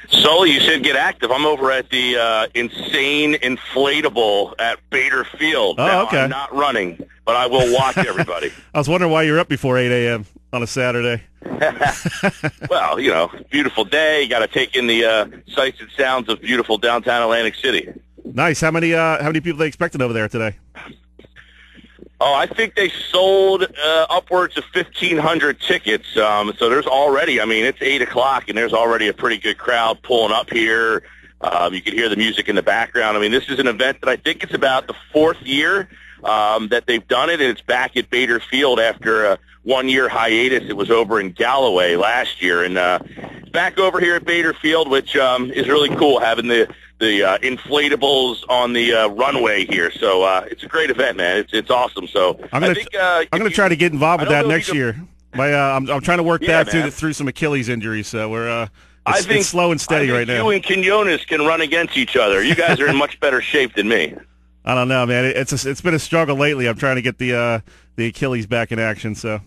Sully, you should get active. I'm over at the insane inflatable at Bader Field. Oh, now, okay. I'm not running, but I will watch everybody. I was wondering why you're up before 8 a.m. on a Saturday. Well, beautiful day. You got to take in the sights and sounds of beautiful downtown Atlantic City. Nice. How many people are they expecting over there today? Oh, I think they sold upwards of 1,500 tickets. So there's already, it's 8 o'clock, and there's already a pretty good crowd pulling up here. You can hear the music in the background. This is an event that I think it's about the fourth year that they've done it, and it's back at Bader Field after a one-year hiatus. It was over in Galloway last year, and it's back over here at Bader Field, which is really cool, having the inflatables on the runway here. So it's a great event, man. It's awesome. So I'm gonna try to get involved with that next year. I'm trying to work that through some Achilles injuries. So we're it's slow and steady right now. You and Quinones can run against each other. You guys are in much better shape than me. I don't know, man. It's been a struggle lately. I'm trying to get the Achilles back in action. So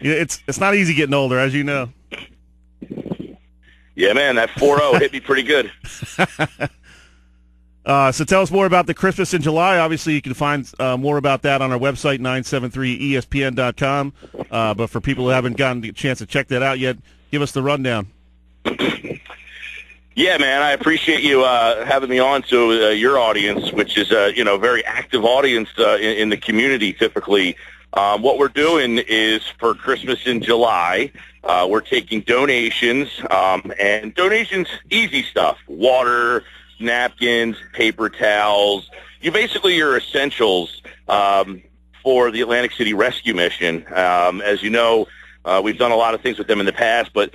it's not easy getting older, as you know. Yeah, man, that 4-0 hit me pretty good. So tell us more about the Christmas in July. Obviously, you can find more about that on our website, 973ESPN.com. But for people who haven't gotten the chance to check that out yet, give us the rundown. Yeah, man, I appreciate you having me on to your audience, which is a very active audience in the community typically. What we're doing is for Christmas in July, we're taking donations, and donations, easy stuff, water, napkins, paper towels, your essentials for the Atlantic City Rescue Mission. As you know, we've done a lot of things with them in the past, but,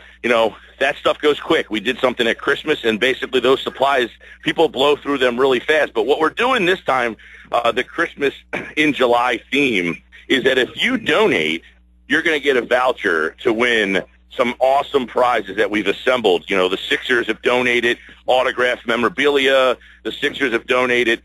that stuff goes quick. We did something at Christmas, and basically those supplies, people blow through them really fast. But what we're doing this time, the Christmas in July theme, is that if you donate, you're going to get a voucher to win some awesome prizes that we've assembled. The Sixers have donated autographed memorabilia. The Sixers have donated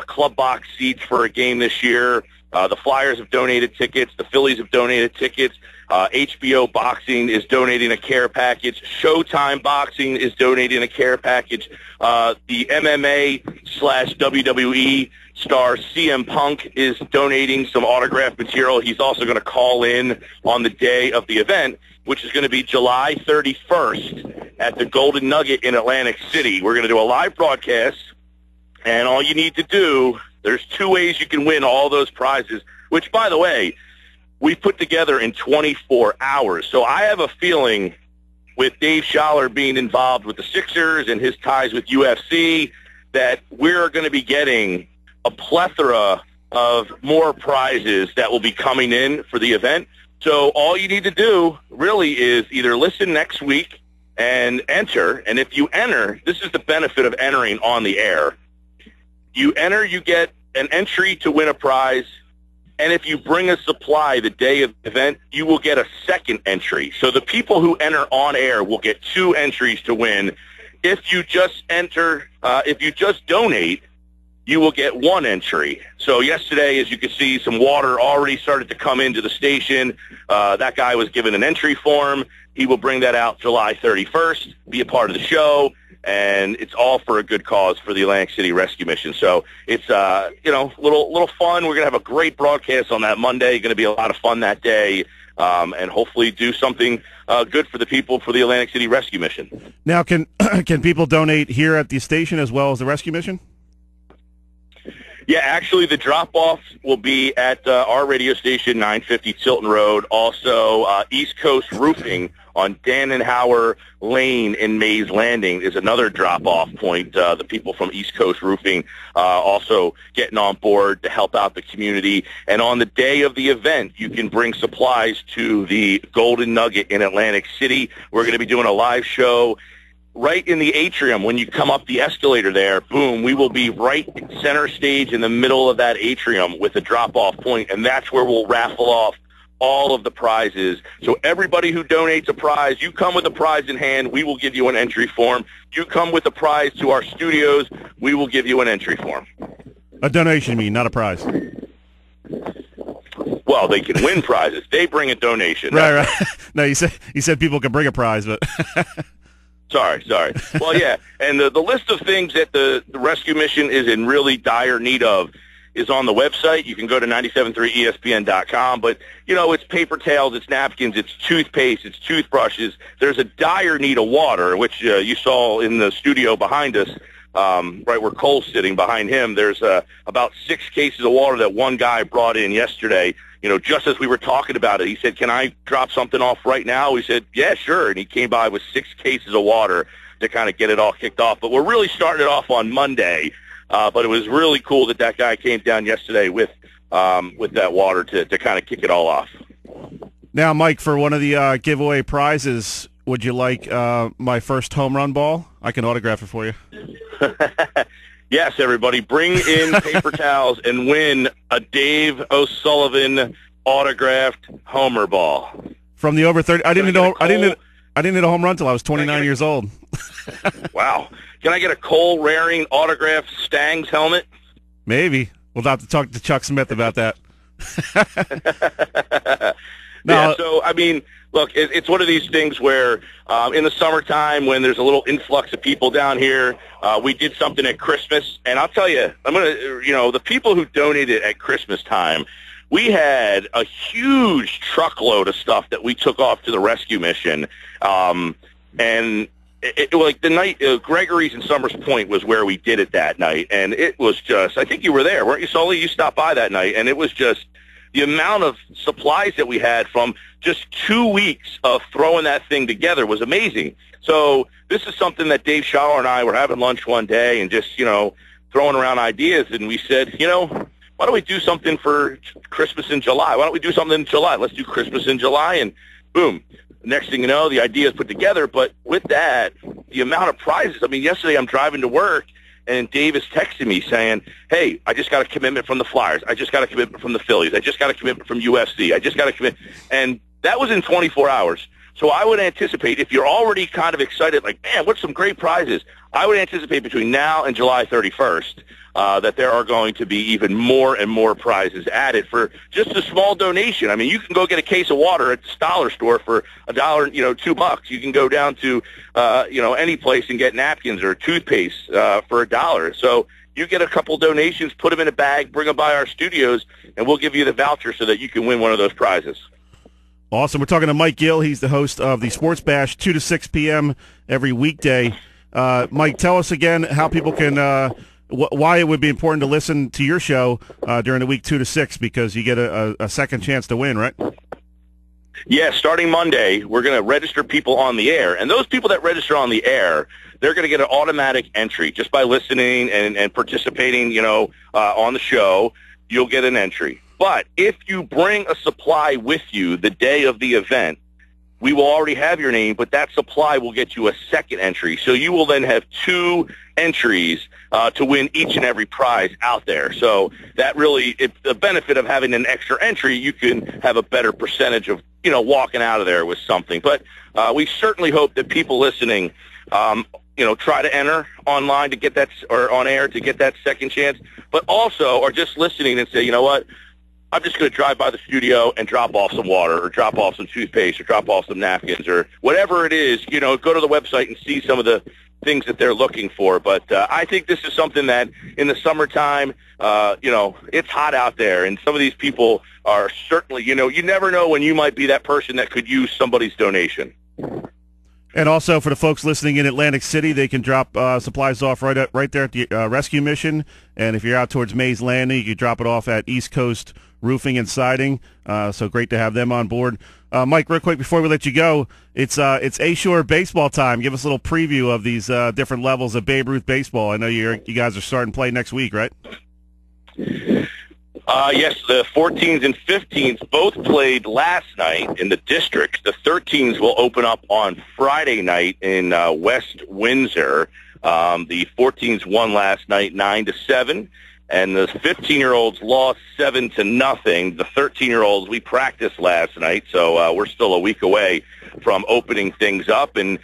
club box seats for a game this year. The Flyers have donated tickets. The Phillies have donated tickets. HBO Boxing is donating a care package. Showtime Boxing is donating a care package. The MMA/WWE star CM Punk is donating some autographed material. He's also going to call in on the day of the event, which is going to be July 31st at the Golden Nugget in Atlantic City. We're going to do a live broadcast, and all you need to do, there's two ways you can win all those prizes, which, by the way, we put together in 24 hours. So I have a feeling with Dave Schaller being involved with the Sixers and his ties with UFC that we're going to be getting a plethora of more prizes that will be coming in for the event. So all you need to do really is either listen next week and enter. And if you enter, this is the benefit of entering on the air. You enter, you get an entry to win a prize. And if you bring a supply the day of the event, you will get a second entry. So the people who enter on air will get two entries to win. If you just enter, if you just donate, you will get one entry. So yesterday, as you can see, some water already started to come into the station. That guy was given an entry form. He will bring that out July 31st, be a part of the show, and it's all for a good cause for the Atlantic City Rescue Mission. So it's little fun. We're gonna have a great broadcast on that Monday. Going to be a lot of fun that day, and hopefully do something good for the people for the Atlantic City Rescue Mission. Now, can people donate here at the station as well as the rescue mission? Yeah, actually, the drop-off will be at our radio station, 950 Tilton Road. Also, East Coast Roofing on Dannenhauer Lane in Mays Landing is another drop-off point. The people from East Coast Roofing also getting on board to help out the community. And on the day of the event, you can bring supplies to the Golden Nugget in Atlantic City. We're going to be doing a live show right in the atrium. When you come up the escalator there, boom, we will be right center stage in the middle of that atrium with a drop-off point, and that's where we'll raffle off all of the prizes. So everybody who donates a prize, you come with a prize in hand, we will give you an entry form. You come with a prize to our studios, we will give you an entry form. A donation, you mean, not a prize? Well, they can win prizes. They bring a donation. Right. No, you said people can bring a prize, but... Sorry. Well, yeah, and the list of things that the rescue mission is in really dire need of is on the website. You can go to 973ESPN.com, but, it's paper towels, it's napkins, it's toothpaste, it's toothbrushes. There's a dire need of water, which you saw in the studio behind us, right where Cole's sitting behind him. There's about 6 cases of water that one guy brought in yesterday. Just as we were talking about it, he said, "Can I drop something off right now?" We said, "Yeah, sure." And he came by with 6 cases of water to kind of get it all kicked off. But we're really starting it off on Monday. But it was really cool that guy came down yesterday with that water to kind of kick it all off. Now, Mike, for one of the giveaway prizes, would you like my first home run ball? I can autograph it for you. Yes, everybody, bring in paper towels and win a Dave O'Sullivan autographed homer ball from the over 30. I didn't hit a home run until I was 29 years old. Wow. Can I get a Cole Raring autographed Stangs helmet? Maybe. We'll have to talk to Chuck Smith about that. Yeah, so, look, it's one of these things where in the summertime when there's a little influx of people down here, we did something at Christmas. And I'll tell you, the people who donated at Christmas time, we had a huge truckload of stuff that we took off to the rescue mission. And like the night, Gregory's in Summers Point was where we did it that night. And it was just, I think you were there, weren't you, Sully? You stopped by that night. And it was just the amount of supplies that we had from just 2 weeks of throwing that thing together was amazing. So this is something that Dave Schauer and I were having lunch one day and just, throwing around ideas. And we said, why don't we do something for Christmas in July? Why don't we do something in July? Let's do Christmas in July. And boom, next thing you know, the idea is put together. But with that, the amount of prizes, yesterday I'm driving to work, and Dave is texting me saying, "Hey, I just got a commitment from the Flyers. I just got a commitment from the Phillies. I just got a commitment from UFC. I just got a commitment." And that was in 24 hours. So I would anticipate, if you're already kind of excited, like, man, what's some great prizes, I would anticipate between now and July 31st that there are going to be even more and more prizes added for just a small donation. You can go get a case of water at the dollar store for $1, $2. You can go down to, any place and get napkins or toothpaste for $1. So you get a couple donations, put them in a bag, bring them by our studios, and we'll give you the voucher so that you can win one of those prizes. Awesome. We're talking to Mike Gill. He's the host of the Sports Bash, 2 to 6 p.m. every weekday. Mike, tell us again how people can why it would be important to listen to your show during the week 2 to 6, because you get a second chance to win, right? Yeah, starting Monday, we're going to register people on the air. And those people that register on the air, they're going to get an automatic entry just by listening and participating, on the show. You'll get an entry. But if you bring a supply with you the day of the event, we will already have your name, but that supply will get you a second entry. So you will then have 2 entries to win each and every prize out there. So that really, the benefit of having an extra entry, you can have a better percentage of, walking out of there with something. But we certainly hope that people listening, try to enter online to get that, or on air to get that second chance, but also are just listening and say, you know what, I'm just going to drive by the studio and drop off some water or drop off some toothpaste or drop off some napkins or whatever it is, go to the website and see some of the things that they're looking for. But I think this is something that in the summertime, it's hot out there, and some of these people are certainly, you never know when you might be that person that could use somebody's donation. And also for the folks listening in Atlantic City, they can drop supplies off right there at the rescue mission. And if you're out towards Mays Landing, you can drop it off at East Coast Roofing and Siding. So great to have them on board. Mike, real quick before we let you go, it's A-Shore baseball time. Give us a little preview of these different levels of Babe Ruth baseball. I know you guys are starting play next week, right? Yes, the 14s and 15s both played last night in the districts. The 13s will open up on Friday night in West Windsor. The 14s won last night 9-7, and the 15-year-olds lost 7-0. The 13-year-olds, we practiced last night, so we're still a week away from opening things up. And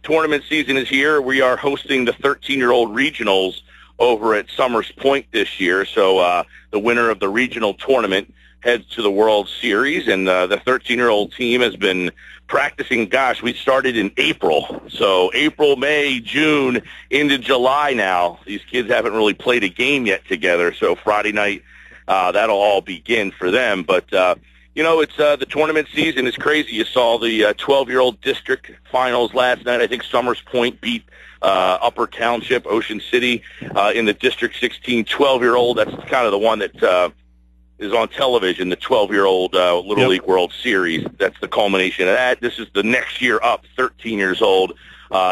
tournament season is here. We are hosting the 13-year-old regionals over at Summers Point this year. So the winner of the regional tournament heads to the World Series, and the 13-year-old team has been practicing. Gosh, we started in April. So April, May, June, into July now. These kids haven't really played a game yet together, so Friday night, that'll all begin for them. But, it's the tournament season is crazy. You saw the 12-year-old district finals last night. I think Summers Point beat Upper Township, Ocean City, in the District 16 12-year-old. That's kind of the one that is on television, the 12-year-old Little League World Series. That's the culmination of that. This is the next year up, 13 years old.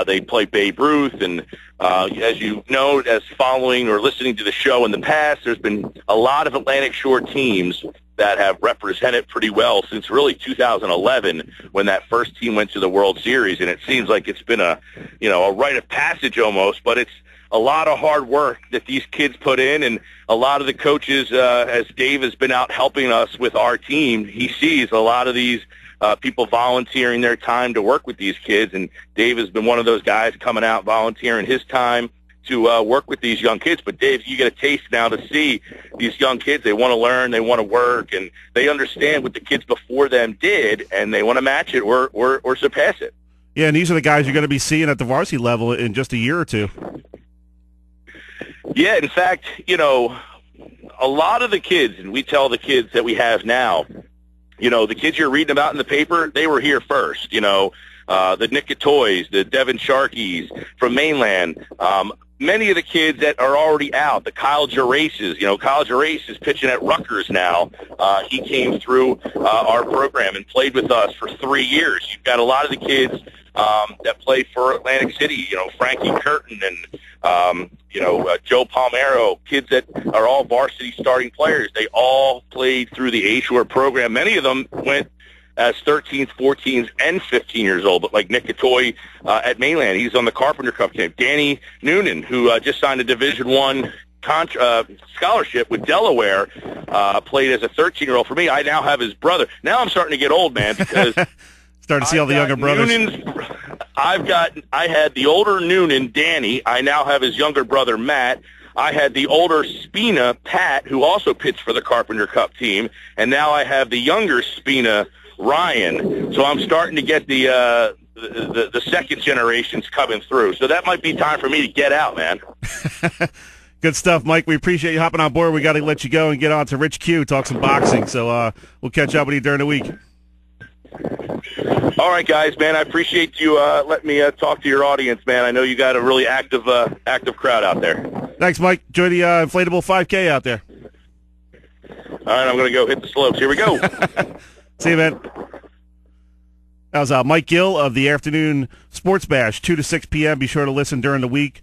They play Babe Ruth, and as you know, as following or listening to the show in the past, there's been a lot of Atlantic Shore teams that have represented pretty well since really 2011 when that first team went to the World Series, and it seems like it's been a rite of passage almost, but it's a lot of hard work that these kids put in, and a lot of the coaches, as Dave has been out helping us with our team, he sees a lot of these people volunteering their time to work with these kids, and Dave has been one of those guys coming out volunteering his time to work with these young kids. But Dave, you get a taste now to see these young kids. They want to learn, they want to work, and they understand what the kids before them did, and they want to match it or surpass it. Yeah, and these are the guys you're going to be seeing at the varsity level in just a year or two. Yeah, in fact, a lot of the kids, and we tell the kids that we have now, the kids you're reading about in the paper, they were here first, the Nick Toys, the Devin Sharkeys from mainland, many of the kids that are already out, the Kyle Geraces, Kyle Gerace is pitching at Rutgers now. He came through our program and played with us for 3 years. You've got a lot of the kids that play for Atlantic City, Frankie Curtin and, Joe Palmero, kids that are all varsity starting players. They all played through the A-Shore program. Many of them went as 13s, 14s, and 15 years old, but like Nick Toy at Mainland, he's on the Carpenter Cup team. Danny Noonan, who just signed a Division I scholarship with Delaware, played as a 13-year-old for me. I now have his brother. Now I'm starting to get old, man, because starting to see all the younger brothers. I had the older Noonan, Danny. I now have his younger brother, Matt. I had the older Spina, Pat, who also pitched for the Carpenter Cup team, and now I have the younger Spina, Ryan. So I'm starting to get the second generations coming through. So that might be time for me to get out, man. Good stuff, Mike. We appreciate you hopping on board. We got to let you go and get on to Rich Q, talk some boxing. So we'll catch up with you during the week. All right, guys, man. I appreciate you letting me talk to your audience, man. I know you got a really active crowd out there. Thanks, Mike. Enjoy the inflatable 5K out there. All right, I'm going to go hit the slopes. Here we go. See you, man. That was Mike Gill of the Afternoon Sports Bash, 2 to 6 p.m. Be sure to listen during the week.